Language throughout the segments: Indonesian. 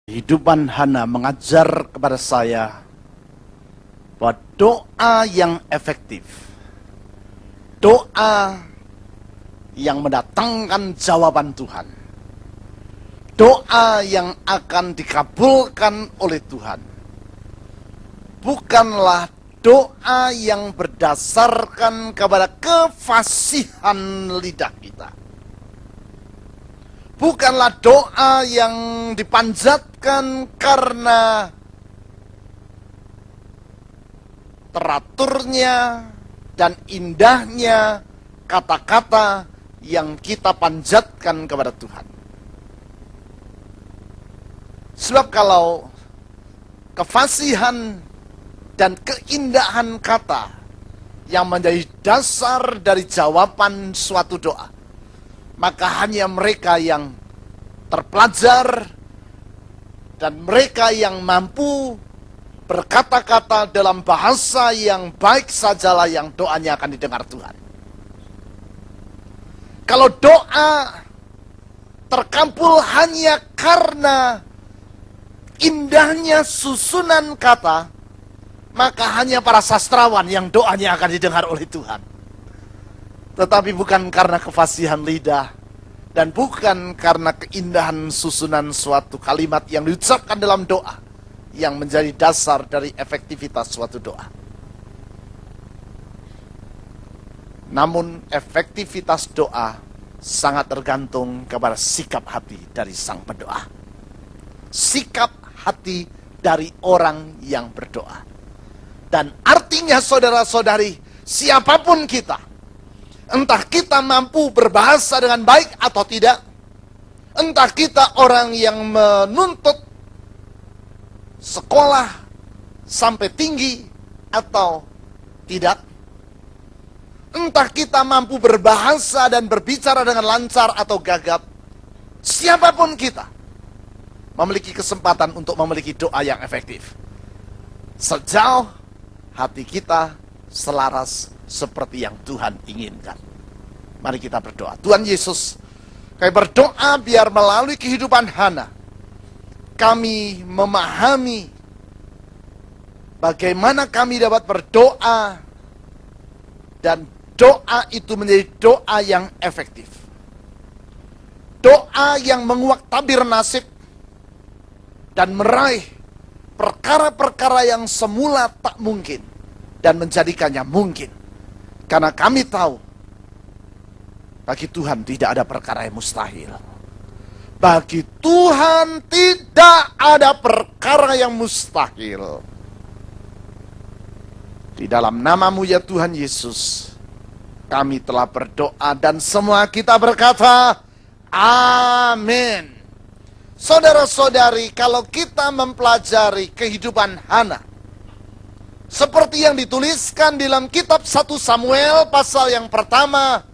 Kehidupan Hana mengajar kepada saya bahwa doa yang efektif, doa yang mendatangkan jawaban Tuhan, doa yang akan dikabulkan oleh Tuhan, bukanlah doa yang berdasarkan kepada kefasihan lidah kita. Bukanlah doa yang dipanjatkan karena teraturnya dan indahnya kata-kata yang kita panjatkan kepada Tuhan. Sebab kalau kefasihan dan keindahan kata yang menjadi dasar dari jawaban suatu doa, maka hanya mereka yang terpelajar dan mereka yang mampu berkata-kata dalam bahasa yang baik sajalah yang doanya akan didengar Tuhan. Kalau doa terkabul hanya karena indahnya susunan kata, maka hanya para sastrawan yang doanya akan didengar oleh Tuhan. Tetapi bukan karena kefasihan lidah dan bukan karena keindahan susunan suatu kalimat yang diucapkan dalam doa yang menjadi dasar dari efektivitas suatu doa. Namun efektivitas doa sangat tergantung kepada sikap hati dari sang pendoa. Sikap hati dari orang yang berdoa. Dan artinya saudara-saudari, siapapun kita, entah kita mampu berbahasa dengan baik atau tidak, entah kita orang yang menuntut sekolah sampai tinggi atau tidak, entah kita mampu berbahasa dan berbicara dengan lancar atau gagap, siapapun kita memiliki kesempatan untuk memiliki doa yang efektif. Sejauh hati kita selaras seperti yang Tuhan inginkan. Mari kita berdoa. Tuhan Yesus, kami berdoa biar melalui kehidupan Hana, kami memahami bagaimana kami dapat berdoa dan doa itu menjadi doa yang efektif. Doa yang menguak tabir nasib dan meraih perkara-perkara yang semula tak mungkin dan menjadikannya mungkin. Karena kami tahu, bagi Tuhan tidak ada perkara yang mustahil. Bagi Tuhan tidak ada perkara yang mustahil. Di dalam nama-Mu ya Tuhan Yesus, kami telah berdoa dan semua kita berkata, amin. Saudara-saudari, kalau kita mempelajari kehidupan Hana, seperti yang dituliskan dalam kitab 1 Samuel pasal yang pertama,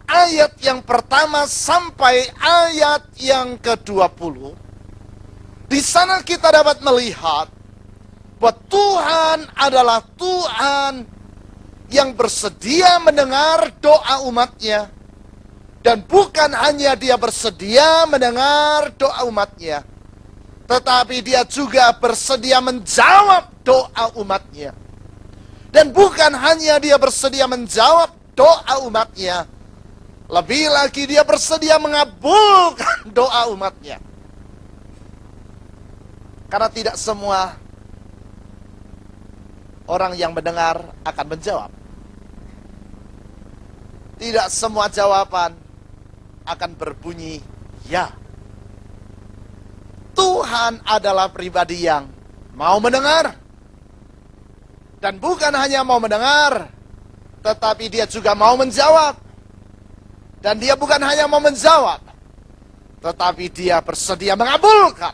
ayat yang pertama sampai ayat yang ke-20. Di sana kita dapat melihat bahwa Tuhan adalah Tuhan yang bersedia mendengar doa umatnya. Dan bukan hanya dia bersedia mendengar doa umatnya, tetapi dia juga bersedia menjawab doa umatnya. Dan bukan hanya dia bersedia menjawab doa umatnya, lebih lagi dia bersedia mengabulkan doa umatnya. Karena tidak semua orang yang mendengar akan menjawab. Tidak semua jawaban akan berbunyi ya. Tuhan adalah pribadi yang mau mendengar. Dan bukan hanya mau mendengar, tetapi dia juga mau menjawab. Dan dia bukan hanya mau menjawab, tetapi dia bersedia mengabulkan.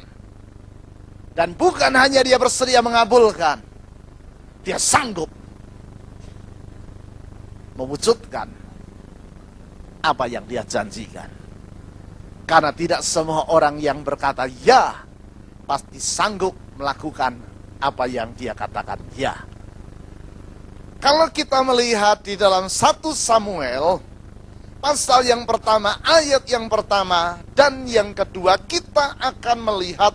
Dan bukan hanya dia bersedia mengabulkan, dia sanggup mewujudkan apa yang dia janjikan. Karena tidak semua orang yang berkata ya pasti sanggup melakukan apa yang dia katakan ya. Kalau kita melihat di dalam 1 Samuel pasal yang pertama, ayat yang pertama dan yang kedua, kita akan melihat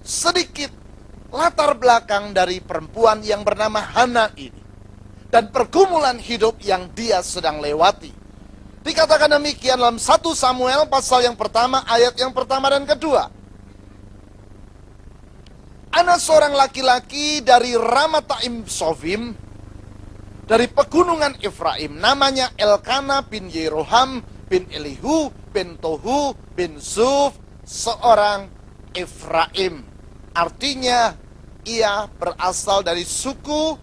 sedikit latar belakang dari perempuan yang bernama Hana ini dan pergumulan hidup yang dia sedang lewati. Dikatakan demikian dalam 1 Samuel pasal yang pertama, ayat yang pertama dan kedua. Ada seorang laki-laki dari Ramataim Sofim, dari pegunungan Efraim, namanya Elkana bin Yeroham bin Elihu bin Tohu bin Zuf, seorang Efraim. Artinya ia berasal dari suku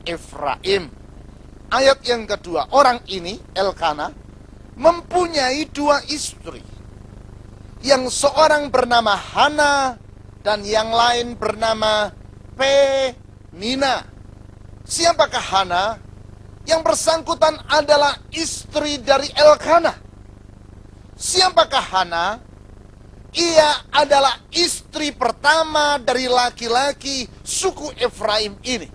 Efraim. Ayat yang kedua, orang ini, Elkana, mempunyai 2 istri. Yang seorang bernama Hana dan yang lain bernama Penina. Siapakah Hana? Yang bersangkutan adalah istri dari Elkana. Siapakah Hana? Ia adalah istri pertama dari laki-laki suku Efraim ini.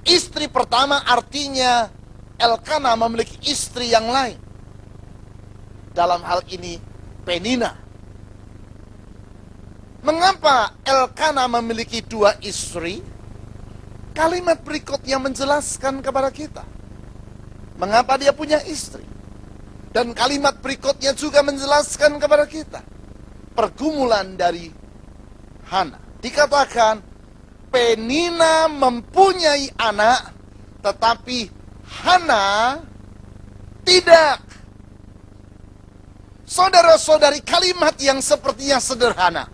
Istri pertama artinya Elkana memiliki istri yang lain. Dalam hal ini Penina. Mengapa Elkana memiliki 2 istri? Kalimat berikutnya menjelaskan kepada kita mengapa dia punya istri. Dan kalimat berikutnya juga menjelaskan kepada kita pergumulan dari Hana. Dikatakan Penina mempunyai anak, tetapi Hana tidak. Saudara-saudari, kalimat yang sepertinya sederhana.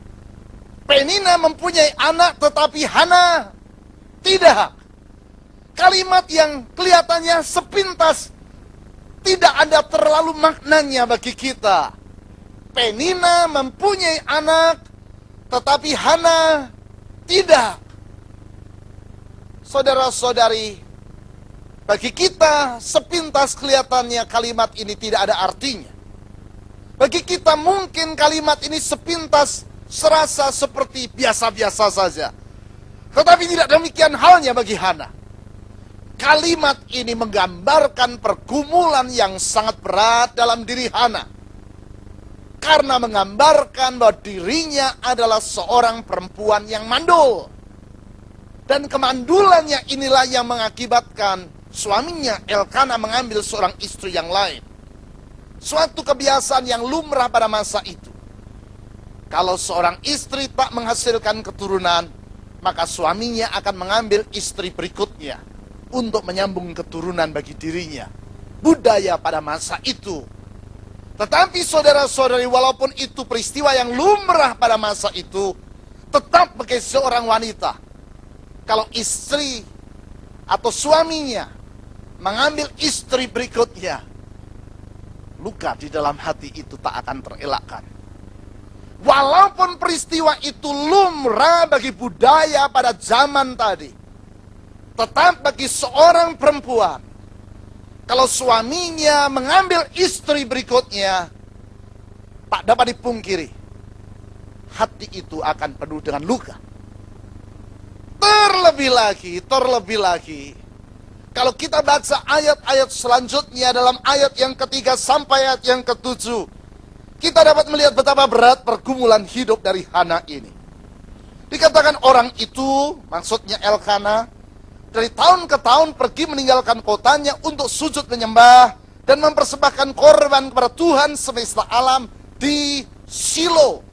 Penina mempunyai anak, tetapi Hana tidak. Kalimat yang kelihatannya sepintas tidak ada terlalu maknanya bagi kita. Penina mempunyai anak, tetapi Hana tidak. Saudara-saudari, bagi kita sepintas kelihatannya kalimat ini tidak ada artinya. Bagi kita mungkin kalimat ini sepintas serasa seperti biasa-biasa saja. Tetapi tidak demikian halnya bagi Hana. Kalimat ini menggambarkan pergumulan yang sangat berat dalam diri Hana. Karena menggambarkan bahwa dirinya adalah seorang perempuan yang mandul. Dan kemandulannya inilah yang mengakibatkan suaminya Elkana mengambil seorang istri yang lain. Suatu kebiasaan yang lumrah pada masa itu. Kalau seorang istri tak menghasilkan keturunan, maka suaminya akan mengambil istri berikutnya untuk menyambung keturunan bagi dirinya. Budaya pada masa itu. Tetapi saudara-saudari, walaupun itu peristiwa yang lumrah pada masa itu, tetap bagi seorang wanita, kalau istri atau suaminya mengambil istri berikutnya, luka di dalam hati itu tak akan terelakkan. Walaupun peristiwa itu lumrah bagi budaya pada zaman tadi, tetap bagi seorang perempuan, kalau suaminya mengambil istri berikutnya, tak dapat dipungkiri, hati itu akan penuh dengan luka. Terlebih lagi, kalau kita baca ayat-ayat selanjutnya dalam ayat yang ketiga sampai ayat yang ketujuh, kita dapat melihat betapa berat pergumulan hidup dari Hana ini. Dikatakan orang itu, maksudnya Elkana, dari tahun ke tahun pergi meninggalkan kotanya untuk sujud menyembah dan mempersembahkan korban kepada Tuhan semesta alam di Shilo.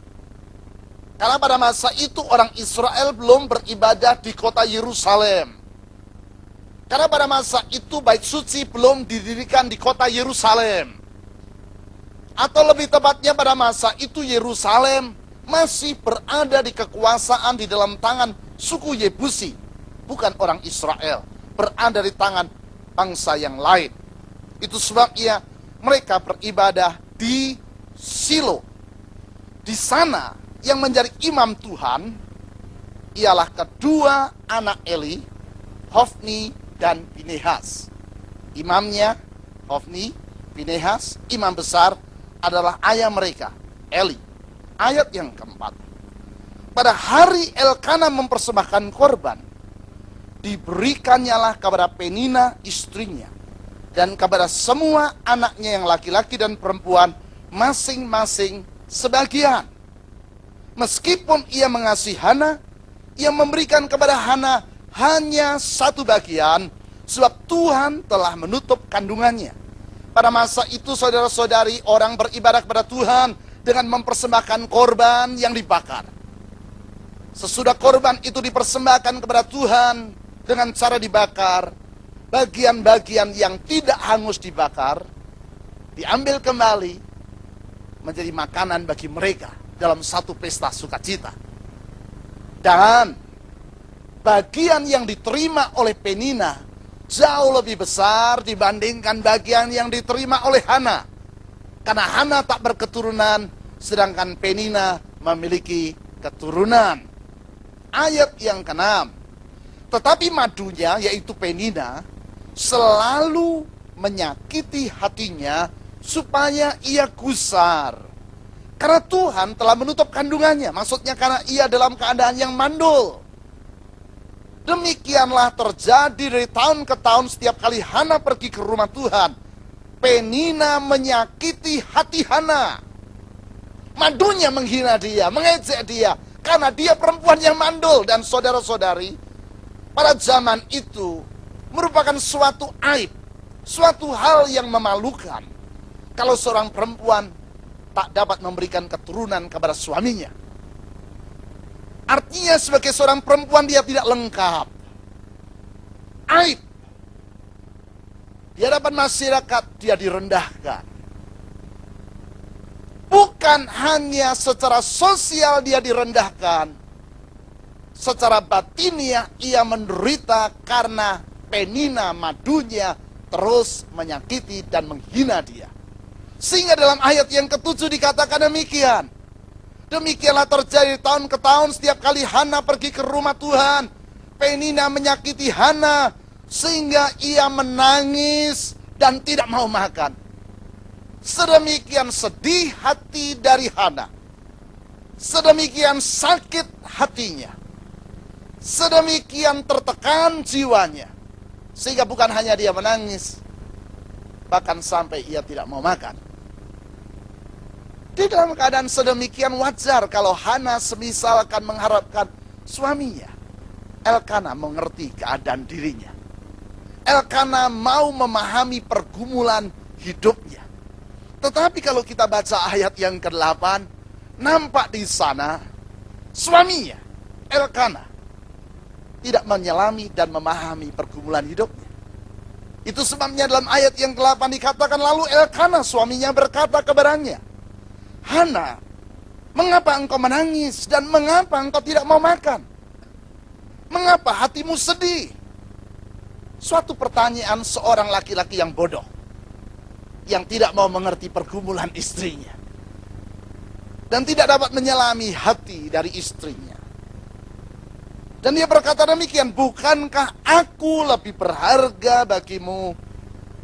Karena pada masa itu orang Israel belum beribadah di kota Yerusalem. Karena pada masa itu bait suci belum didirikan di kota Yerusalem. Atau lebih tepatnya pada masa itu Yerusalem masih berada di kekuasaan di dalam tangan suku Yebusi. Bukan orang Israel. Berada di tangan bangsa yang lain. Itu sebabnya mereka beribadah di Shilo. Di sana yang menjadi imam Tuhan ialah kedua anak Eli, Hofni dan Pinehas. Imamnya Hofni, Pinehas, imam besar adalah ayah mereka, Eli. Ayat yang keempat. Pada hari Elkana mempersembahkan korban, diberikannya kepada Penina istrinya, dan kepada semua anaknya yang laki-laki dan perempuan, masing-masing sebagian. Meskipun ia mengasihi Hana, ia memberikan kepada Hana hanya satu bagian, sebab Tuhan telah menutup kandungannya. Pada masa itu, saudara-saudari, orang beribadah kepada Tuhan dengan mempersembahkan korban yang dibakar. Sesudah korban itu dipersembahkan kepada Tuhan dengan cara dibakar, bagian-bagian yang tidak hangus dibakar diambil kembali menjadi makanan bagi mereka dalam satu pesta sukacita. Dan bagian yang diterima oleh Penina jauh lebih besar dibandingkan bagian yang diterima oleh Hana. Karena Hana tak berketurunan, sedangkan Penina memiliki keturunan. Ayat yang ke-6. Tetapi madunya, yaitu Penina, selalu menyakiti hatinya supaya ia gusar. Karena Tuhan telah menutup kandungannya. Maksudnya karena ia dalam keadaan yang mandul. Demikianlah terjadi dari tahun ke tahun. Setiap kali Hana pergi ke rumah Tuhan, Penina menyakiti hati Hana. Madunya menghina dia, mengejek dia, karena dia perempuan yang mandul. Dan saudara-saudari, pada zaman itu merupakan suatu aib, suatu hal yang memalukan kalau seorang perempuan tak dapat memberikan keturunan kepada suaminya. Artinya sebagai seorang perempuan dia tidak lengkap. Aib. Di hadapan masyarakat dia direndahkan. Bukan hanya secara sosial dia direndahkan, secara batiniah ia menderita karena Penina, madunya, terus menyakiti dan menghina dia. Sehingga dalam ayat yang ke-7 dikatakan demikian. Demikianlah terjadi tahun ke tahun, setiap kali Hana pergi ke rumah Tuhan, Penina menyakiti Hana sehingga ia menangis dan tidak mau makan. Sedemikian sedih hati dari Hana, sedemikian sakit hatinya, sedemikian tertekan jiwanya, sehingga bukan hanya dia menangis, bahkan sampai ia tidak mau makan. Di dalam keadaan sedemikian wajar kalau Hana semisal akan mengharapkan suaminya Elkana mengerti keadaan dirinya. Elkana mau memahami pergumulan hidupnya. Tetapi kalau kita baca ayat yang ke-8, nampak di sana suaminya Elkana tidak menyelami dan memahami pergumulan hidupnya. Itu sebabnya dalam ayat yang ke-8 dikatakan, lalu Elkana suaminya berkata kepadanya, Hana, mengapa engkau menangis dan mengapa engkau tidak mau makan? Mengapa hatimu sedih? Suatu pertanyaan seorang laki-laki yang bodoh, yang tidak mau mengerti pergumulan istrinya, dan tidak dapat menyelami hati dari istrinya. Dan dia berkata demikian, bukankah aku lebih berharga bagimu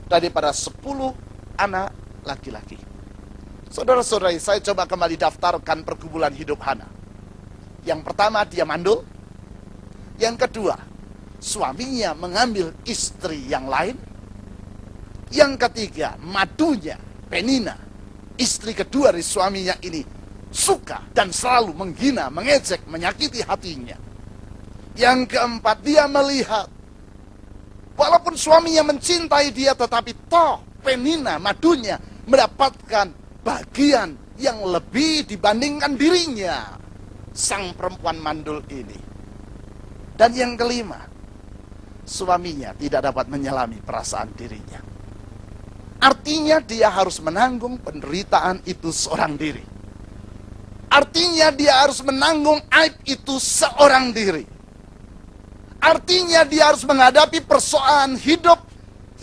daripada 10 anak laki-laki? Saudara-saudari, saya coba kembali daftarkan pergumulan hidup Hana. Yang pertama, dia mandul. Yang kedua, suaminya mengambil istri yang lain. Yang ketiga, madunya, Penina, istri kedua dari suaminya ini, suka dan selalu menghina, mengejek, menyakiti hatinya. Yang keempat, dia melihat walaupun suaminya mencintai dia, tetapi toh Penina, madunya, mendapatkan bagian yang lebih dibandingkan dirinya, sang perempuan mandul ini. Dan yang kelima, suaminya tidak dapat menyelami perasaan dirinya. Artinya dia harus menanggung penderitaan itu seorang diri. Artinya dia harus menanggung aib itu seorang diri. Artinya dia harus menghadapi persoalan hidup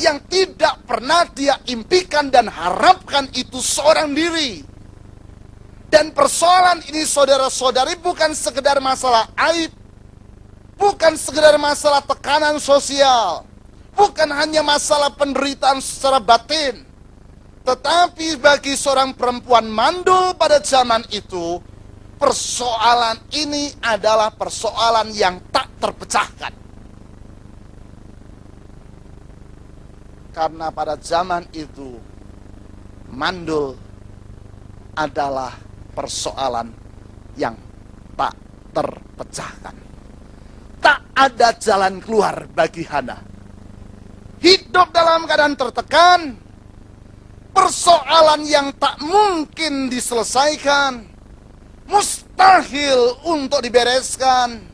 yang tidak pernah dia impikan dan harapkan itu seorang diri. Dan persoalan ini, saudara-saudari, bukan sekedar masalah aib, bukan sekedar masalah tekanan sosial, bukan hanya masalah penderitaan secara batin, tetapi bagi seorang perempuan mandul pada zaman itu, persoalan ini adalah persoalan yang tak terpecahkan. Karena pada zaman itu, mandul adalah persoalan yang terpecahkan. Tak ada jalan keluar bagi Hana. Hidup dalam keadaan tertekan, persoalan yang tak mungkin diselesaikan, mustahil untuk dibereskan,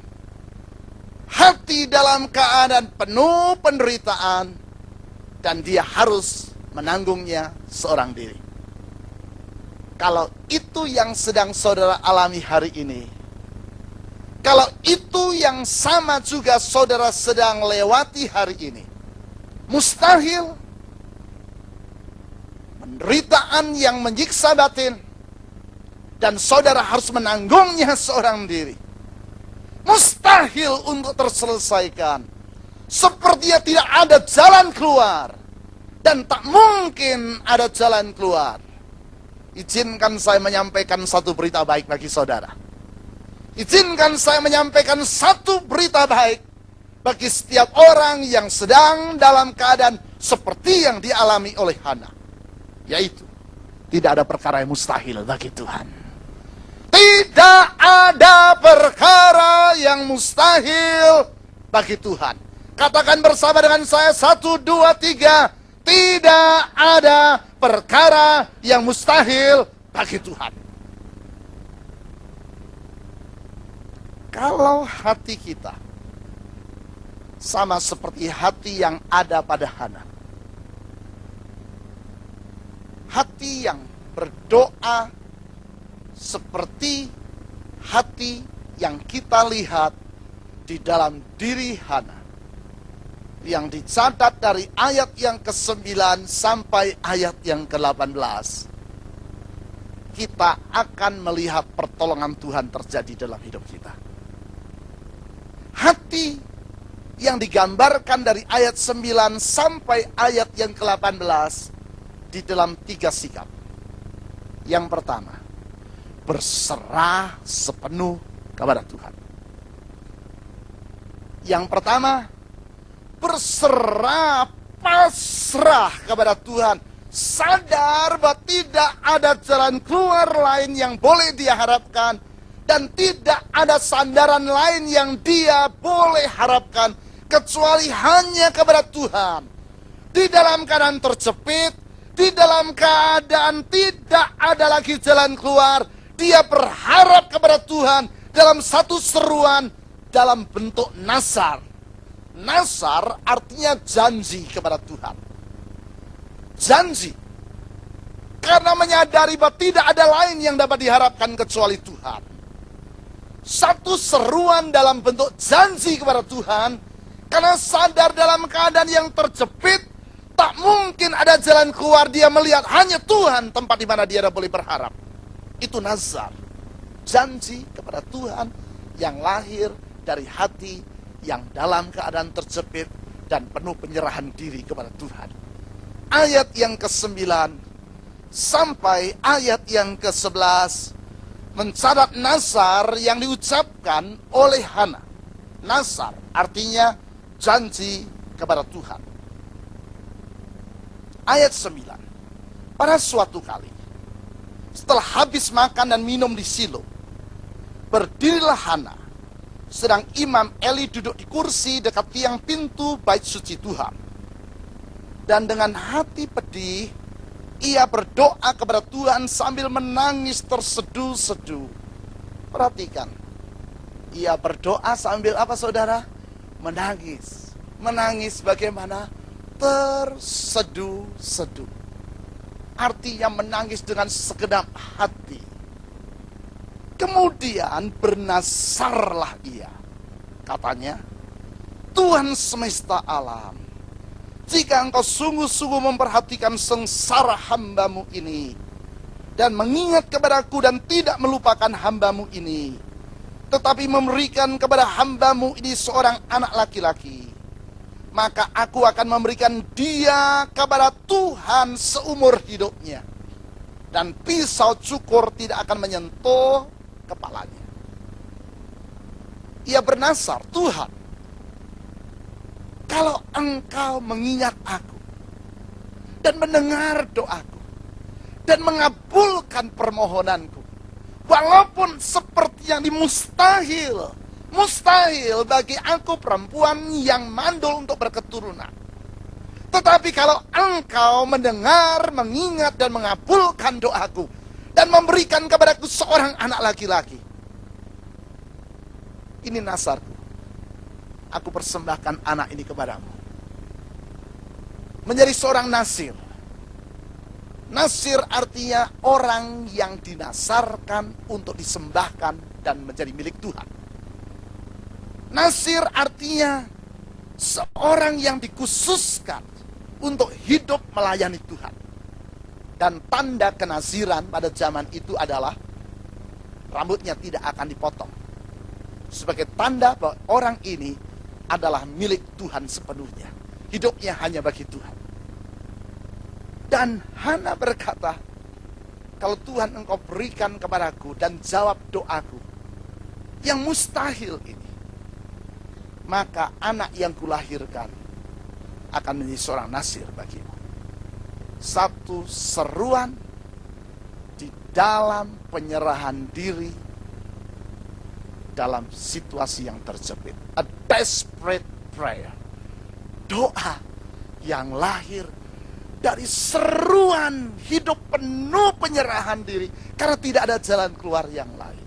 hati dalam keadaan penuh penderitaan, dan dia harus menanggungnya seorang diri. Kalau itu yang sedang saudara alami hari ini, kalau itu yang sama juga saudara sedang lewati hari ini, mustahil penderitaan yang menyiksa batin, dan saudara harus menanggungnya seorang diri, mustahil untuk terselesaikan. Sepertinya tidak ada jalan keluar, dan tak mungkin ada jalan keluar. Izinkan saya menyampaikan satu berita baik bagi saudara. Izinkan saya menyampaikan satu berita baik bagi setiap orang yang sedang dalam keadaan seperti yang dialami oleh Hana. Yaitu, tidak ada perkara yang mustahil bagi Tuhan. Tidak ada perkara yang mustahil bagi Tuhan. Katakan bersama dengan saya, 1, 2, 3. Tidak ada perkara yang mustahil bagi Tuhan. Kalau hati kita sama seperti hati yang ada pada Hana, hati yang berdoa seperti hati yang kita lihat di dalam diri Hana, yang dicatat dari ayat yang ke-9 sampai ayat yang ke-18, kita akan melihat pertolongan Tuhan terjadi dalam hidup kita. Hati yang digambarkan dari ayat 9 sampai ayat yang ke-18 di dalam 3 sikap. Yang pertama, berserah sepenuh kepada Tuhan. Yang pertama, berserah, pasrah kepada Tuhan. Sadar bahwa tidak ada jalan keluar lain yang boleh dia harapkan, dan tidak ada sandaran lain yang dia boleh harapkan kecuali hanya kepada Tuhan. Di dalam keadaan terjepit, di dalam keadaan tidak ada lagi jalan keluar, dia berharap kepada Tuhan dalam satu seruan dalam bentuk nasar. Nasar artinya janji kepada Tuhan. Janji. Karena menyadari bahwa tidak ada lain yang dapat diharapkan kecuali Tuhan. Satu seruan dalam bentuk janji kepada Tuhan, karena sadar dalam keadaan yang terjepit, tak mungkin ada jalan keluar, dia melihat hanya Tuhan tempat di mana dia boleh berharap. Itu nazar. Janji kepada Tuhan yang lahir dari hati yang dalam keadaan terjepit dan penuh penyerahan diri kepada Tuhan. Ayat yang ke-9 sampai ayat yang ke-11 mencatat nasar yang diucapkan oleh Hana. Nasar artinya janji kepada Tuhan. Ayat 9. Pada suatu kali, setelah habis makan dan minum di Silo, berdirilah Hana, sedang Imam Eli duduk di kursi dekat tiang pintu bait suci Tuhan. Dan dengan hati pedih, ia berdoa kepada Tuhan sambil menangis terseduh-seduh. Perhatikan, ia berdoa sambil apa saudara? Menangis. Menangis bagaimana? Terseduh-seduh. Artinya menangis dengan segenap hati. Kemudian bernasarlah ia. Katanya, Tuhan semesta alam, jika engkau sungguh-sungguh memperhatikan sengsara hambamu ini, dan mengingat kepadaku dan tidak melupakan hambamu ini, tetapi memberikan kepada hambamu ini seorang anak laki-laki, maka aku akan memberikan dia kepada Tuhan seumur hidupnya, dan pisau cukur tidak akan menyentuh kepalanya. Ia bernasar, Tuhan, kalau engkau mengingat aku dan mendengar doaku dan mengabulkan permohonanku, walaupun seperti yang mustahil. Mustahil bagi aku perempuan yang mandul untuk berketurunan. Tetapi kalau engkau mendengar, mengingat, dan mengabulkan doaku, dan memberikan kepadaku seorang anak laki-laki, ini nasarku. Aku persembahkan anak ini kepadamu. Menjadi seorang nasir. Nasir artinya orang yang dinasarkan untuk disembahkan dan menjadi milik Tuhan. Nasir artinya seorang yang dikhususkan untuk hidup melayani Tuhan. Dan tanda kenaziran pada zaman itu adalah rambutnya tidak akan dipotong. Sebagai tanda bahwa orang ini adalah milik Tuhan sepenuhnya. Hidupnya hanya bagi Tuhan. Dan Hana berkata, kalau Tuhan engkau berikan kepadaku dan jawab doaku yang mustahil ini, maka anak yang kulahirkan akan menjadi seorang nasir bagimu. Satu seruan di dalam penyerahan diri dalam situasi yang terjepit. A desperate prayer. Doa yang lahir dari seruan hidup penuh penyerahan diri karena tidak ada jalan keluar yang lain.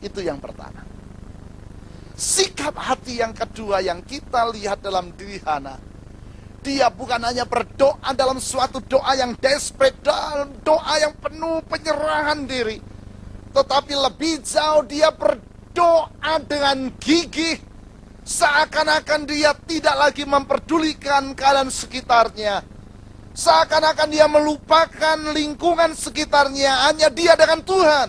Itu yang pertama. Sikap hati yang kedua yang kita lihat dalam diri Hana, dia bukan hanya berdoa dalam suatu doa yang desperate, dalam doa yang penuh penyerahan diri, tetapi lebih jauh dia berdoa dengan gigih, seakan-akan dia tidak lagi memperdulikan keadaan sekitarnya, seakan-akan dia melupakan lingkungan sekitarnya, hanya dia dengan Tuhan.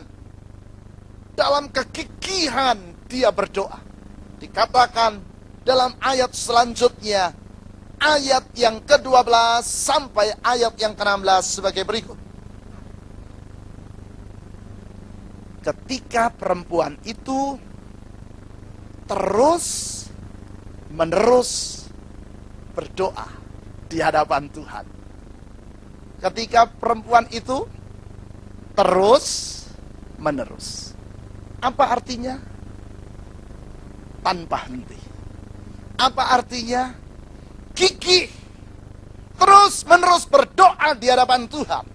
Dalam kegigihan dia berdoa. Dikatakan dalam ayat selanjutnya, ayat yang ke-12 sampai ayat yang ke-16 sebagai berikut. Ketika perempuan itu terus menerus berdoa di hadapan Tuhan. Ketika perempuan itu terus menerus. Apa artinya? Tanpa henti. Apa artinya? Gigih. Terus menerus berdoa di hadapan Tuhan.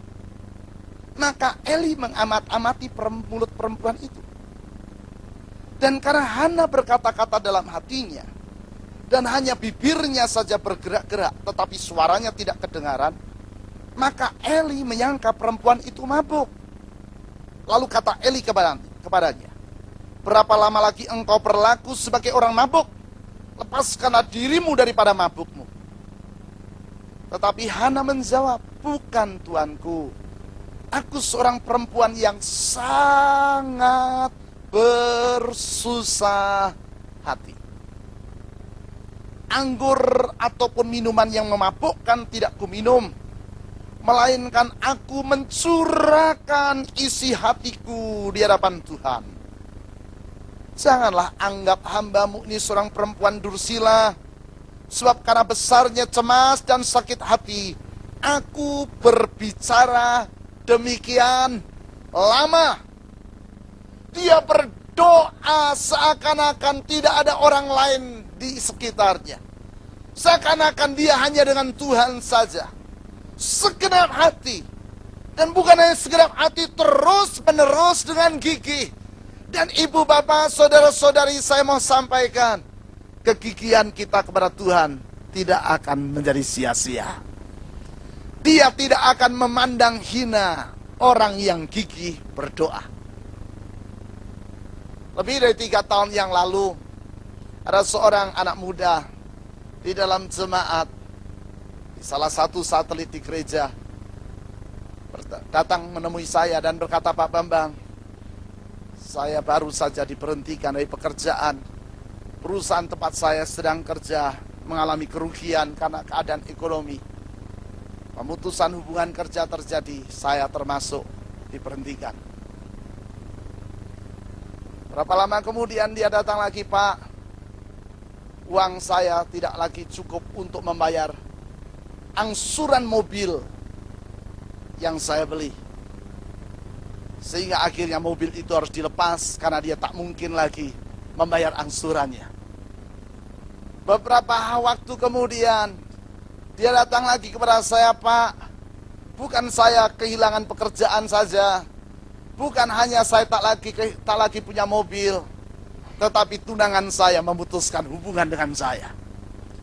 Maka Eli mengamat-amati mulut perempuan itu. Dan karena Hana berkata-kata dalam hatinya, dan hanya bibirnya saja bergerak-gerak, tetapi suaranya tidak kedengaran, maka Eli menyangka perempuan itu mabuk. Lalu kata Eli kepadanya, berapa lama lagi engkau berlaku sebagai orang mabuk? Lepaskanlah dirimu daripada mabukmu. Tetapi Hana menjawab, bukan tuanku. Aku seorang perempuan yang sangat bersusah hati. Anggur ataupun minuman yang memabukkan tidak kuminum, melainkan aku mencurahkan isi hatiku di hadapan Tuhan. Janganlah anggap hambamu ini seorang perempuan dursila, sebab karena besarnya cemas dan sakit hati, aku berbicara demikian lama. Dia berdoa seakan-akan tidak ada orang lain di sekitarnya. Seakan-akan dia hanya dengan Tuhan saja. Segenap hati. Dan bukan hanya segenap hati, terus menerus dengan gigih. Dan ibu bapak, saudara-saudari, saya mau sampaikan, kegigihan kita kepada Tuhan tidak akan menjadi sia-sia. Dia tidak akan memandang hina orang yang gigih berdoa. Lebih dari 3 tahun yang lalu, ada seorang anak muda di dalam jemaat, di salah satu satelit di gereja, datang menemui saya dan berkata, Pak Bambang, saya baru saja diberhentikan dari pekerjaan. Perusahaan tempat saya sedang kerja mengalami kerugian karena keadaan ekonomi. Pemutusan hubungan kerja terjadi, saya termasuk diberhentikan. Berapa lama kemudian dia datang lagi, Pak, uang saya tidak lagi cukup untuk membayar angsuran mobil yang saya beli. Sehingga akhirnya mobil itu harus dilepas karena dia tak mungkin lagi membayar angsurannya. Beberapa waktu kemudian dia datang lagi kepada saya, Pak, bukan saya kehilangan pekerjaan saja, bukan hanya saya tak lagi punya mobil, tetapi tunangan saya memutuskan hubungan dengan saya.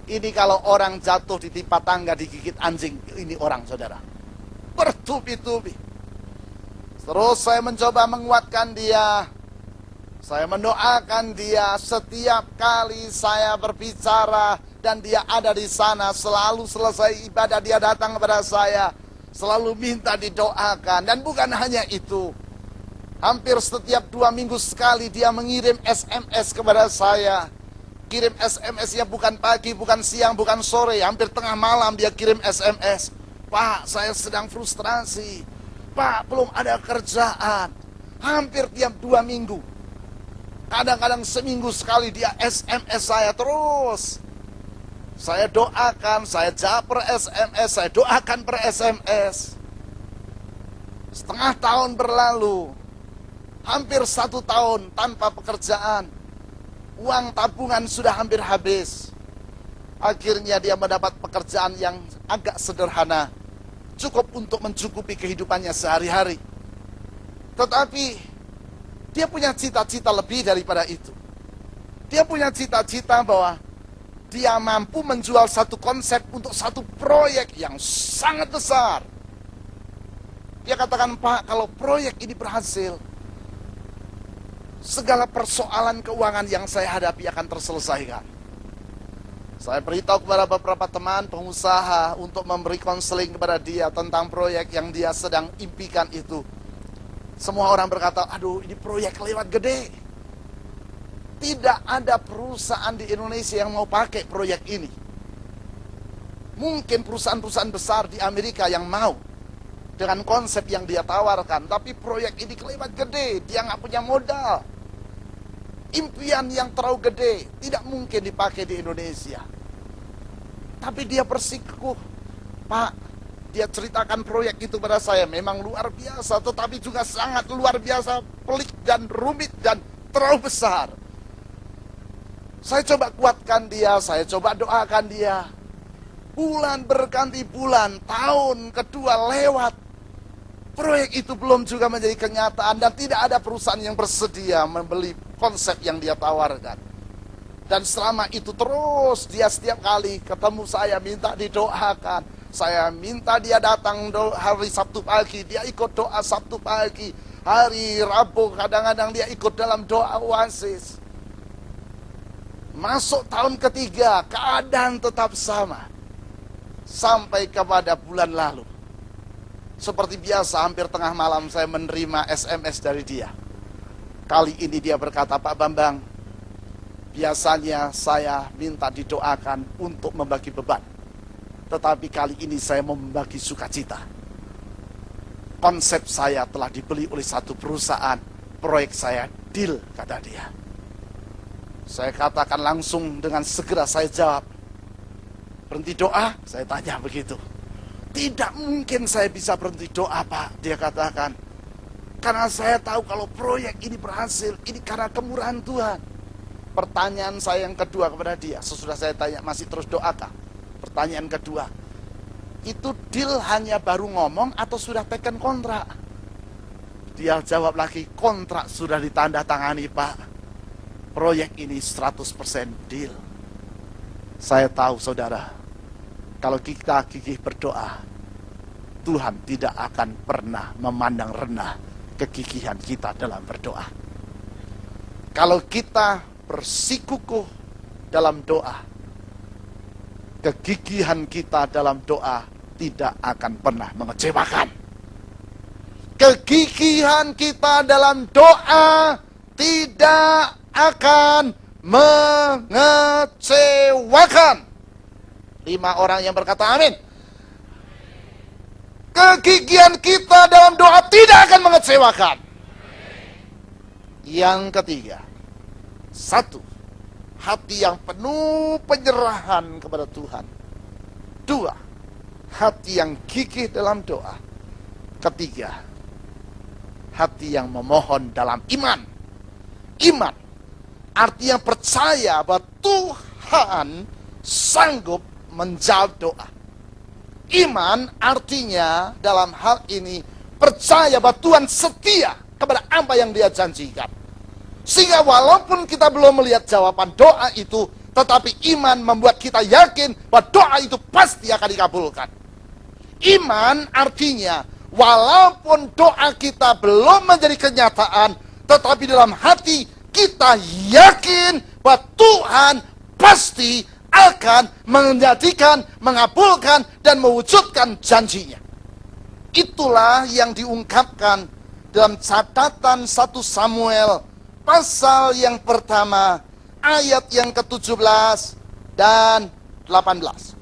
Ini kalau orang jatuh ditimpa tangga, digigit anjing, ini orang, saudara, bertubi-tubi. Terus saya mencoba menguatkan dia, saya mendoakan dia. Setiap kali saya berbicara dan dia ada di sana, selalu selesai ibadah dia datang kepada saya, selalu minta didoakan. Dan bukan hanya itu, hampir setiap 2 minggu sekali dia mengirim SMS kepada saya. Kirim SMS-nya bukan pagi, bukan siang, bukan sore, hampir tengah malam dia kirim SMS. Pak, saya sedang frustrasi. Pak, belum ada kerjaan. Hampir tiap 2 minggu. Kadang-kadang seminggu sekali dia SMS saya terus. Saya doakan, saya jawab per SMS, saya doakan per SMS. Setengah tahun berlalu, hampir 1 tahun tanpa pekerjaan. Uang tabungan sudah hampir habis. Akhirnya dia mendapat pekerjaan yang agak sederhana, cukup untuk mencukupi kehidupannya sehari-hari. Tetapi dia punya cita-cita lebih daripada itu. Dia punya cita-cita bahwa dia mampu menjual satu konsep untuk satu proyek yang sangat besar. Dia katakan, Pak, kalau proyek ini berhasil, segala persoalan keuangan yang saya hadapi akan terselesaikan. Saya beritahu kepada beberapa teman pengusaha untuk memberi konseling kepada dia tentang proyek yang dia sedang impikan itu. Semua orang berkata, aduh, ini proyek lewat gede. Tidak ada perusahaan di Indonesia yang mau pakai proyek ini. Mungkin perusahaan-perusahaan besar di Amerika yang mau dengan konsep yang dia tawarkan. Tapi proyek ini kelewat gede, dia nggak punya modal. Impian yang terlalu gede, tidak mungkin dipakai di Indonesia. Tapi dia bersikukuh, Pak, dia ceritakan proyek itu pada saya, memang luar biasa, tetapi juga sangat luar biasa, pelik dan rumit dan terlalu besar. Saya coba kuatkan dia, saya coba doakan dia. Bulan berganti bulan, tahun kedua lewat. Proyek itu belum juga menjadi kenyataan dan tidak ada perusahaan yang bersedia membeli konsep yang dia tawarkan. Dan selama itu terus dia setiap kali ketemu saya minta didoakan. Saya minta dia datang hari Sabtu pagi, dia ikut doa Sabtu pagi. Hari Rabu kadang-kadang dia ikut dalam doa oasis. Masuk tahun ketiga, keadaan tetap sama. Sampai kepada bulan lalu. Seperti biasa, hampir tengah malam saya menerima SMS dari dia. Kali ini dia berkata, Pak Bambang, biasanya saya minta didoakan untuk membagi beban. Tetapi kali ini saya mau membagi sukacita. Konsep saya telah dibeli oleh satu perusahaan. Proyek saya deal, kata dia. Saya katakan langsung dengan segera saya jawab. Berhenti doa? Saya tanya begitu. Tidak mungkin saya bisa berhenti doa, Pak, dia katakan. Karena saya tahu kalau proyek ini berhasil, ini karena kemurahan Tuhan. Pertanyaan saya yang kedua kepada dia, sesudah saya tanya, masih terus doakah? Pertanyaan kedua, itu deal hanya baru ngomong atau sudah teken kontrak? Dia jawab lagi, kontrak sudah ditandatangani, Pak. Proyek ini 100% deal. Saya tahu, saudara, kalau kita gigih berdoa, Tuhan tidak akan pernah memandang rendah kegigihan kita dalam berdoa. Kalau kita bersikukuh dalam doa, kegigihan kita dalam doa tidak akan pernah mengecewakan. Kegigihan kita dalam doa tidak akan mengecewakan. 5 orang yang berkata amin. Kegigihan kita dalam doa tidak akan mengecewakan. Yang ketiga, 1, hati yang penuh penyerahan kepada Tuhan. 2, hati yang gigih dalam doa. Ketiga, hati yang memohon dalam iman. Iman artinya percaya bahwa Tuhan sanggup menjawab doa. Iman artinya dalam hal ini percaya bahwa Tuhan setia kepada apa yang Dia janjikan. Sehingga walaupun kita belum melihat jawaban doa itu, tetapi iman membuat kita yakin bahwa doa itu pasti akan dikabulkan. Iman artinya walaupun doa kita belum menjadi kenyataan, tetapi dalam hati kita yakin bahwa Tuhan pasti akan menjadikan, mengabulkan, dan mewujudkan janjinya. Itulah yang diungkapkan dalam catatan 1 Samuel pasal yang pertama, ayat yang ke-17 dan 18.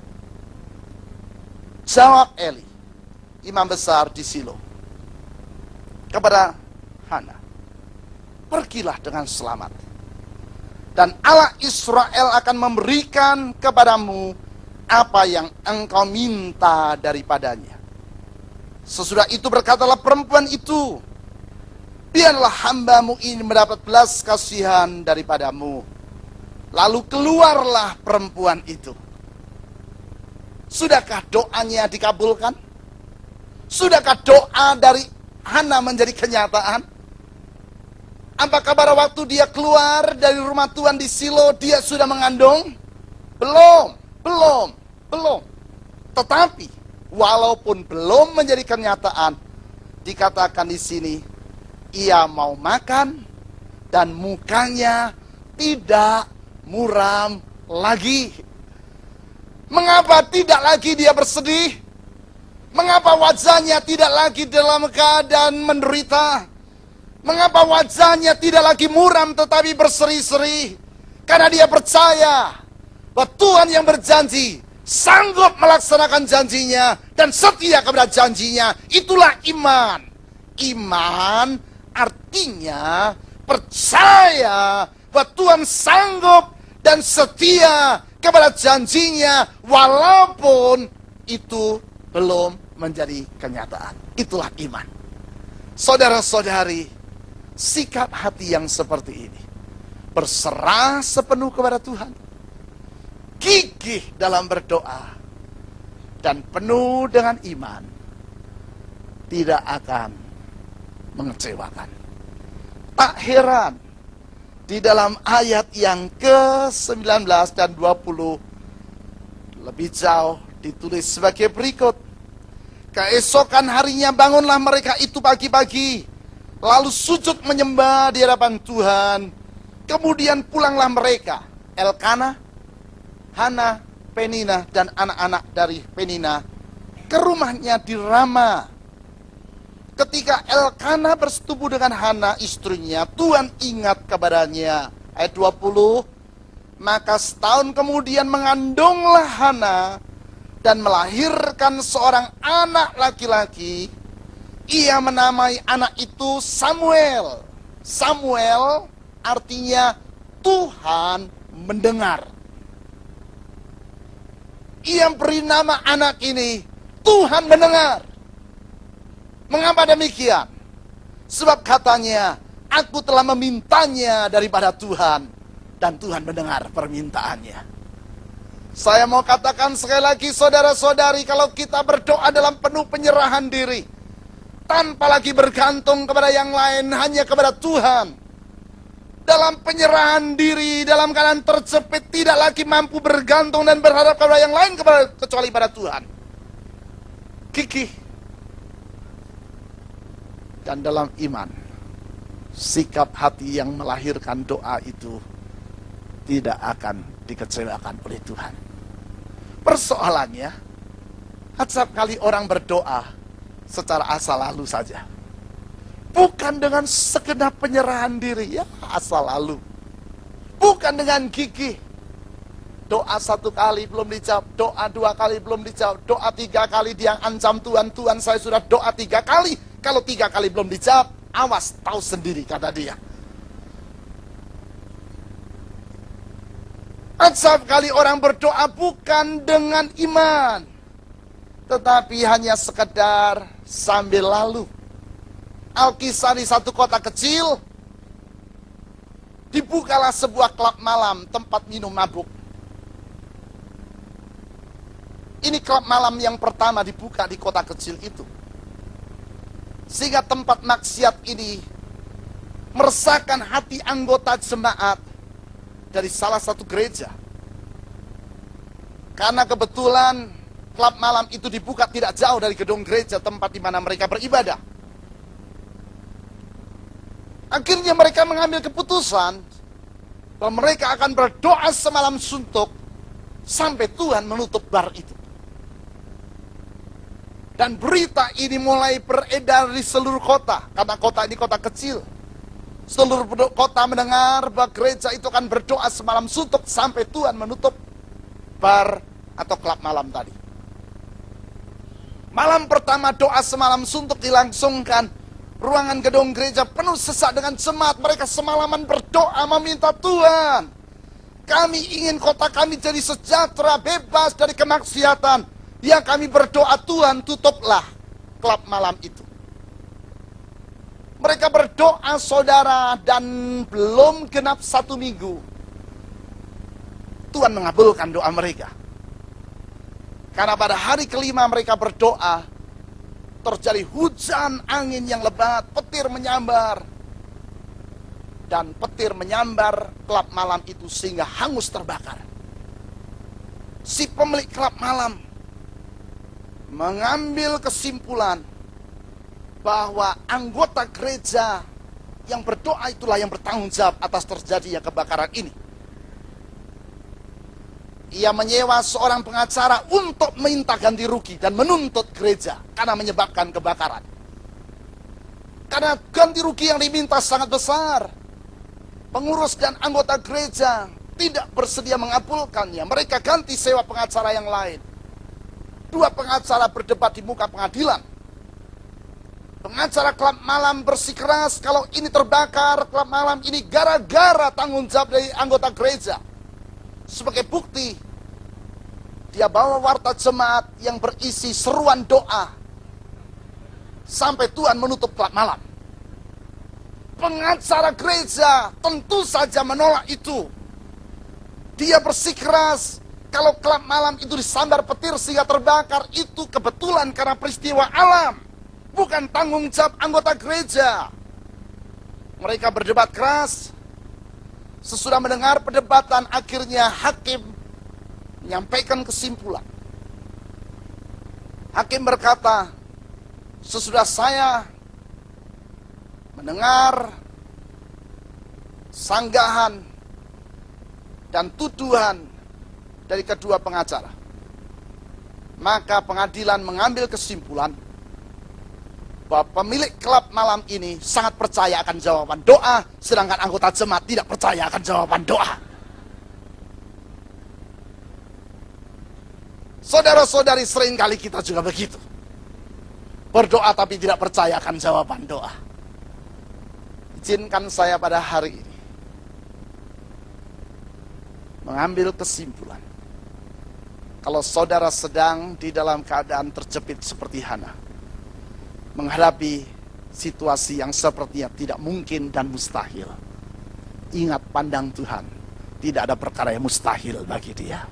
Jawab Eli, imam besar di Silo, kepada Hana, pergilah dengan selamat, dan Allah Israel akan memberikan kepadamu apa yang engkau minta daripadanya. Sesudah itu berkatalah perempuan itu, biarlah hambamu ini mendapat belas kasihan daripadamu. Lalu keluarlah perempuan itu. Sudahkah doanya dikabulkan? Sudahkah doa dari Hana menjadi kenyataan? Apakah pada waktu dia keluar dari rumah Tuhan di Silo, dia sudah mengandung? Belum. Tetapi, walaupun belum menjadi kenyataan, dikatakan di sini, ia mau makan dan mukanya tidak muram lagi. Mengapa tidak lagi dia bersedih? Mengapa wajahnya tidak lagi dalam keadaan menderita? Mengapa wajahnya tidak lagi muram tetapi berseri-seri? Karena dia percaya bahwa Tuhan yang berjanji sanggup melaksanakan janjinya dan setia kepada janjinya. Itulah iman. Iman artinya percaya bahwa Tuhan sanggup dan setia kepada janjinya walaupun itu belum menjadi kenyataan. Itulah iman. Saudara-saudari, sikap hati yang seperti ini, berserah sepenuh kepada Tuhan, gigih dalam berdoa, dan penuh dengan iman, tidak akan mengecewakan. Tak heran di dalam ayat yang ke-19 dan 20 lebih jauh ditulis sebagai berikut. Keesokan harinya bangunlah mereka itu pagi-pagi, lalu sujud menyembah di hadapan Tuhan. Kemudian pulanglah mereka, Elkana, Hana, Penina, dan anak-anak dari Penina ke rumahnya di Rama. Ketika Elkana bersetubuh dengan Hana istrinya, Tuhan ingat kepadanya. Ayat 20, maka setahun kemudian mengandunglah Hana dan melahirkan seorang anak laki-laki. Ia menamai anak itu Samuel. Samuel artinya Tuhan mendengar. Ia beri nama anak ini Tuhan mendengar. Mengapa demikian? Sebab katanya, aku telah memintanya daripada Tuhan, dan Tuhan mendengar permintaannya. Saya mau katakan sekali lagi, saudara-saudari, kalau kita berdoa dalam penuh penyerahan diri, tanpa lagi bergantung kepada yang lain, hanya kepada Tuhan, dalam penyerahan diri, dalam keadaan terjepit, tidak lagi mampu bergantung dan berharap kepada yang lain kecuali pada Tuhan, gigih dan dalam iman, sikap hati yang melahirkan doa itu tidak akan dikecewakan oleh Tuhan. Persoalannya, setiap kali orang berdoa secara asal lalu saja, bukan dengan segenap penyerahan diri, ya asal lalu, bukan dengan gigih. Doa 1 kali belum dijawab, doa 2 kali belum dijawab, doa 3 kali dia ancam Tuhan, Tuhan saya sudah doa 3 kali, kalau 3 kali belum dijawab, awas, tahu sendiri, kata dia. Setiap kali orang berdoa bukan dengan iman, tetapi hanya sekedar sambil lalu. Alkisah di satu kota kecil, dibukalah sebuah klub malam, tempat minum mabuk. Ini klub malam yang pertama dibuka di kota kecil itu. Sehingga tempat maksiat ini meresahkan hati anggota jemaat dari salah satu gereja. Karena kebetulan klub malam itu dibuka tidak jauh dari gedung gereja tempat di mana mereka beribadah. Akhirnya mereka mengambil keputusan bahwa mereka akan berdoa semalam suntuk sampai Tuhan menutup bar itu. Dan berita ini mulai beredar di seluruh kota, karena kota ini kota kecil. Seluruh kota mendengar bahwa gereja itu akan berdoa semalam suntuk sampai Tuhan menutup bar atau klub malam tadi. Malam pertama doa semalam suntuk dilangsungkan. Ruangan gedung gereja penuh sesak dengan jemaat. Mereka semalaman berdoa meminta Tuhan, kami ingin kota kami jadi sejahtera, bebas dari kemaksiatan. Ya, kami berdoa, Tuhan tutuplah klub malam itu. Mereka berdoa, saudara, dan belum genap 1 minggu Tuhan mengabulkan doa mereka. Karena pada hari kelima mereka berdoa, terjadi hujan angin yang lebat, petir menyambar. Dan petir menyambar klub malam itu sehingga hangus terbakar. Si pemilik klub malam mengambil kesimpulan bahwa anggota gereja yang berdoa itulah yang bertanggung jawab atas terjadinya kebakaran ini. Ia menyewa seorang pengacara untuk minta ganti rugi dan menuntut gereja karena menyebabkan kebakaran. Karena ganti rugi yang diminta sangat besar, pengurus dan anggota gereja tidak bersedia mengabulkannya. Mereka ganti sewa pengacara yang lain. 2 pengacara berdebat di muka pengadilan. Pengacara klub malam bersikeras kalau ini terbakar klub malam ini gara-gara tanggung jawab dari anggota gereja. Sebagai bukti, dia bawa warta jemaat yang berisi seruan doa sampai Tuhan menutup klub malam. Pengacara gereja tentu saja menolak itu. Dia bersikeras kalau klub malam itu disambar petir sehingga terbakar, itu kebetulan karena peristiwa alam, bukan tanggung jawab anggota gereja. Mereka berdebat keras. Sesudah mendengar perdebatan, akhirnya hakim menyampaikan kesimpulan. Hakim berkata, sesudah saya mendengar sanggahan dan tuduhan dari kedua pengacara, maka pengadilan mengambil kesimpulan bahwa pemilik klub malam ini sangat percaya akan jawaban doa, sedangkan anggota jemaat tidak percaya akan jawaban doa. Saudara-saudari, seringkali kita juga begitu. Berdoa tapi tidak percaya akan jawaban doa. Izinkan saya pada hari ini mengambil kesimpulan. Kalau saudara sedang di dalam keadaan terjepit seperti Hana, menghadapi situasi yang sepertinya tidak mungkin dan mustahil, ingat, pandang Tuhan, tidak ada perkara yang mustahil bagi Dia.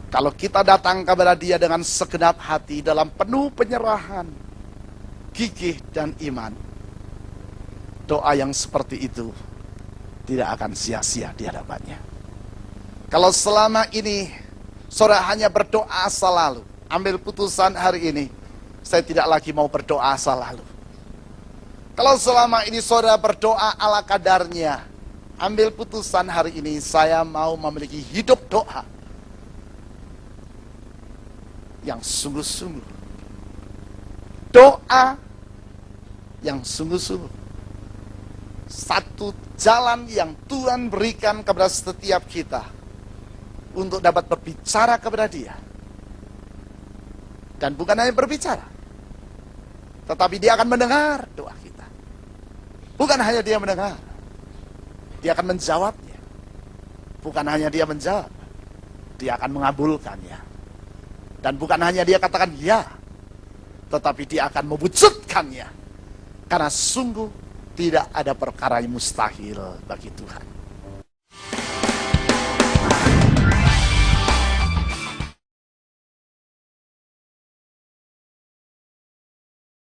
Kalau kita datang kepada Dia dengan segenap hati, dalam penuh penyerahan, gigih dan iman, doa yang seperti itu tidak akan sia-sia di hadapannya. Kalau selama ini saudara hanya berdoa asal lalu, ambil putusan hari ini, saya tidak lagi mau berdoa asal lalu. Kalau selama ini saudara berdoa ala kadarnya, ambil putusan hari ini, saya mau memiliki hidup doa yang sungguh-sungguh. Doa yang sungguh-sungguh. Satu jalan yang Tuhan berikan kepada setiap kita untuk dapat berbicara kepada Dia. Dan bukan hanya berbicara, tetapi Dia akan mendengar doa kita. Bukan hanya Dia mendengar, Dia akan menjawabnya. Bukan hanya Dia menjawab, Dia akan mengabulkannya. Dan bukan hanya Dia katakan ya, tetapi Dia akan mewujudkannya Karena sungguh tidak ada perkara yang mustahil bagi Tuhan.